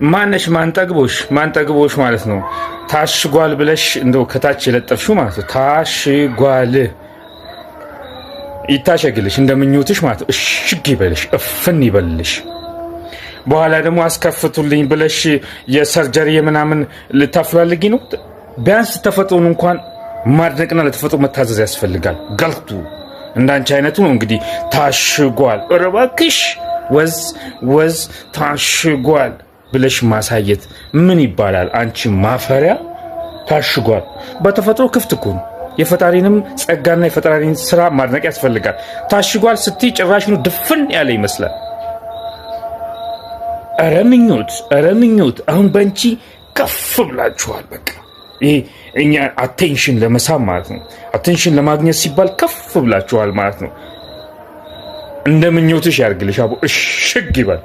ማነሽ ማንጠግቦሽ ማለት ነው። ታሽጓል ብለሽ እንደው ከታች የለጠፍሽው ማለት ነው። ታሽጓል ይታሸግልሽ እንደምኞትሽ ማለት ነው። እሽግ ይበልሽ፣ እፍን ይበልሽ። በኋላ ደግሞ አስከፍቱልኝ ብለሽ የሰርጀሪ ምናምን ልታፈላልጊ ነው። ቢያንስ ተፈጥሮን እንኳን ማድነቅና ለተፈጥሮ መታዘዝ ያስፈልጋል። ገልቱ እንዳንቺ አይነቱ ነው እንግዲህ ታሽጓል፣ ኧረ እባክሽ ወዝ ታሽጓል ብለሽ ማሳየት ምን ይባላል? አንቺ ማፈሪያ። ታሽጓል በተፈጥሮ ክፍት እኮ ነው። የፈጣሪንም ጸጋና የፈጣሪን ስራ ማድነቅ ያስፈልጋል። ታሽጓል ስትይ ጭራሽኑ ድፍን ያለ ይመስላል። ኧረ ምኞት አሁን በእንቺ ከፍ ብላችኋል። በቃ ይሄ እኛ አቴንሽን ለመሳብ ማለት ነው። አቴንሽን ለማግኘት ሲባል ከፍ ብላችኋል ማለት ነው። እንደ ምኞትሽ ያርግልሽ አቦ፣ እሽግ ይበል።